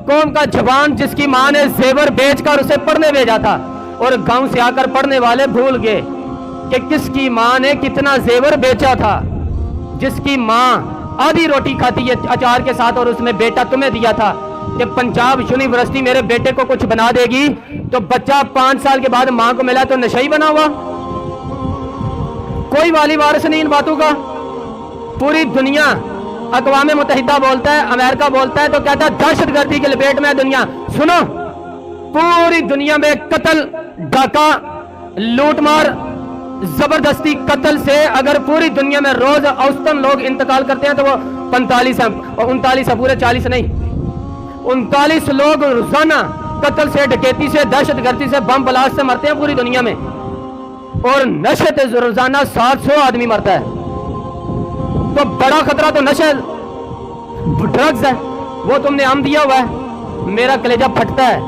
قوم کا جوان جس کی ماں نے زیور بیچ کر اسے پڑھنے بھیجا تھا، اور گاؤں سے آ کر پڑھنے والے بھول گئے کہ کس کی ماں نے کتنا زیور بیچا تھا، جس کی ماں آدھی روٹی کھاتی ہے اچار کے ساتھ، اور اس میں بیٹا تمہیں دیا تھا کہ پنجاب یونیورسٹی میرے بیٹے کو کچھ بنا دے گی، تو بچہ 5 سال کے بعد ماں کو ملا تو نشئی بنا ہوا۔ کوئی والی وارث نہیں ان باتوں کا۔ پوری دنیا، اقوام متحدہ بولتا ہے، امریکہ بولتا ہے تو کہتا ہے دہشت گردی کے لپیٹ میں ہے دنیا۔ سنو، پوری دنیا میں قتل، ڈاکہ، لوٹ مار، زبردستی قتل سے اگر پوری دنیا میں روز اوسطاً لوگ انتقال کرتے ہیں تو وہ 45 ہیں، 39 ہے، پورے 40 نہیں، 39 لوگ روزانہ قتل سے، ڈکیتی سے، دہشت گردی سے، بم بلاسٹ سے مرتے ہیں پوری دنیا میں، اور نشے سے روزانہ 700 آدمی مرتا ہے۔ تو بڑا خطرہ تو نشے، ڈرگز ہے، وہ تم نے ہم دیا ہوا ہے۔ میرا کلیجہ پھٹتا ہے